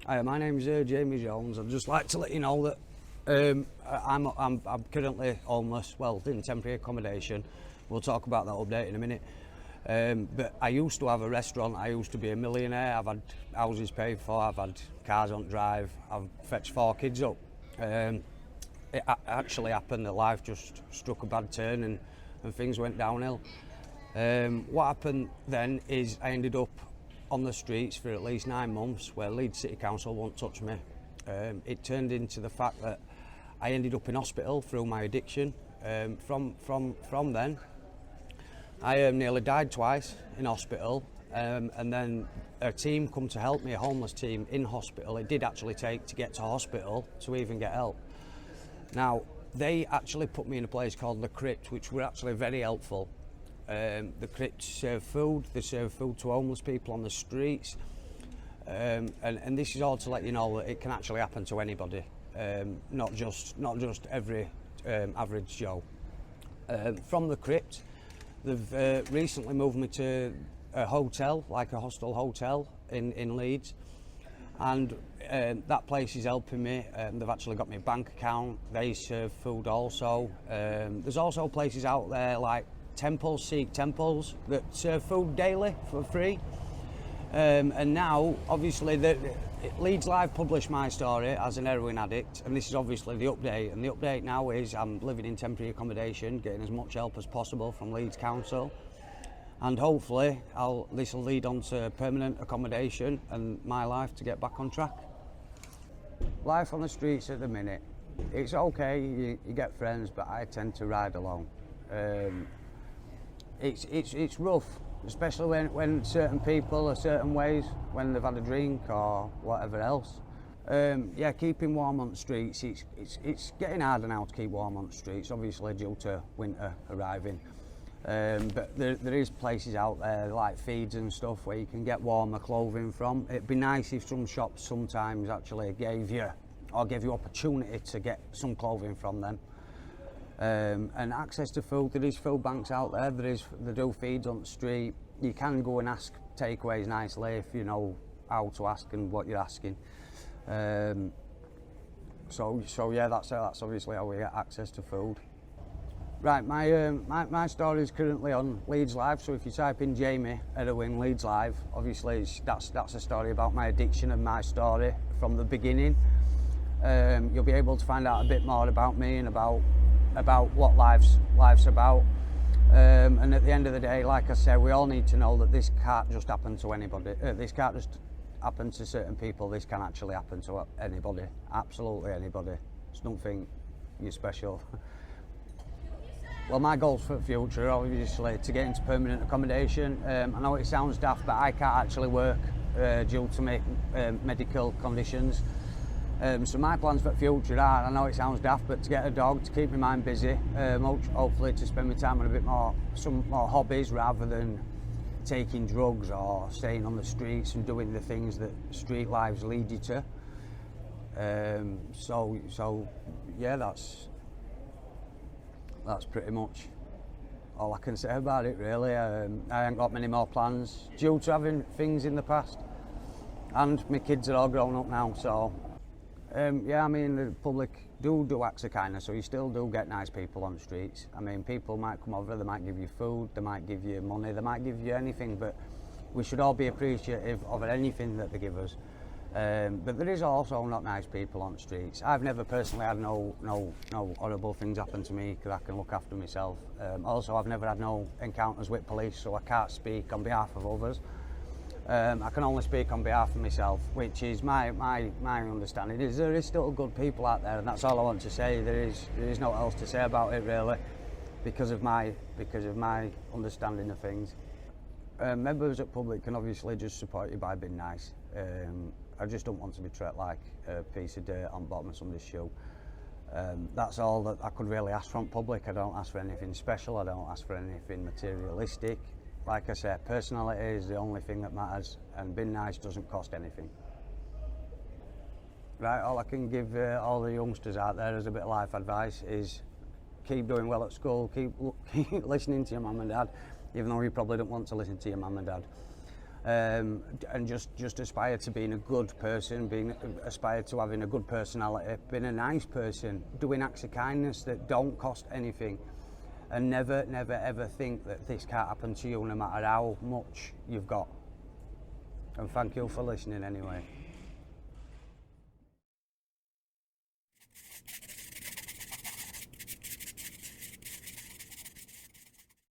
Hi, my name's Jamie Jones. I'd just like to let you know that I'm currently homeless, well, in temporary accommodation. We'll talk about that update in a minute. But I used to have a restaurant. I used to be a millionaire. I've had houses paid for. I've had cars on drive. I've fetched 4 kids up. It actually happened that life just struck a bad turn and things went downhill. What happened then is I ended up on the streets for at least 9 months, where Leeds City Council won't touch me. It turned into the fact that I ended up in hospital through my addiction. From then, I nearly died twice in hospital, and then a team come to help me, a homeless team in hospital. It did actually take to get to hospital to even get help. Now, they actually put me in a place called the Crypt, which were actually very helpful. The Crypt serve food. They serve food to homeless people on the streets, and this is all to let you know that it can actually happen to anybody, not just every average Joe. From the Crypt, they've recently moved me to a hotel, like a hostel hotel in Leeds, and that place is helping me. They've actually got me a bank account. They serve food also. There's also places out there like temples, Sikh temples, that serve food daily for free. And now, obviously, Leeds Live published my story as an heroin addict, and this is obviously the update. And the update now is I'm living in temporary accommodation, getting as much help as possible from Leeds Council, and hopefully this will lead on to permanent accommodation and my life to get back on track. Life on the streets at the minute, it's okay, you get friends, but I tend to ride alone. It's rough, especially when certain people are certain ways, when they've had a drink or whatever else. Yeah, keeping warm on the streets, it's getting harder now to keep warm on the streets, obviously due to winter arriving. But there is places out there like feeds and stuff where you can get warmer clothing from. It'd be nice if some shops sometimes actually gave you opportunity to get some clothing from them. And access to food. There is food banks out there. They do feeds on the street. You can go and ask takeaways nicely if you know how to ask and what you're asking. So yeah, that's obviously how we get access to food. Right, my story is currently on Leeds Live. So if you type in Jamie Heroin Leeds Live, obviously that's a story about my addiction and my story from the beginning. You'll be able to find out a bit more about me and about what life's about. And at the end of the day, like I said, we all need to know that this can't just happen to anybody. This can't just happen to certain people. This can actually happen to anybody, absolutely anybody. It's nothing you're special. Well, my goals for the future are obviously to get into permanent accommodation. I know it sounds daft, but I can't actually work due to medical conditions. So my plans for the future are, I know it sounds daft, but to get a dog, to keep my mind busy, hopefully to spend my time on some more hobbies rather than taking drugs or staying on the streets and doing the things that street lives lead you to. So yeah, that's pretty much all I can say about it, really. I haven't got many more plans due to having things in the past, and my kids are all grown up now, so yeah, I mean, the public do acts of kindness, so you still do get nice people on the streets. I mean, people might come over, they might give you food, they might give you money, they might give you anything, but we should all be appreciative of anything that they give us. But there is also not nice people on the streets. I've never personally had no horrible things happen to me because I can look after myself. Also, I've never had no encounters with police, so I can't speak on behalf of others. I can only speak on behalf of myself, which is my understanding. There is still good people out there, and that's all I want to say. There is no else to say about it, really, because of my understanding of things. Members of public can obviously just support you by being nice. I just don't want to be treated like a piece of dirt on the bottom of somebody's shoe. That's all that I could really ask from public. I don't ask for anything special, I don't ask for anything materialistic. Like I said, personality is the only thing that matters, and being nice doesn't cost anything. Right, all I can give all the youngsters out there as a bit of life advice is keep doing well at school, keep listening to your mum and dad, even though you probably don't want to listen to your mum and dad. and just aspire to being a good person, aspire to having a good personality, being a nice person, doing acts of kindness that don't cost anything, and never ever think that this can't happen to you no matter how much you've got. And thank you for listening anyway.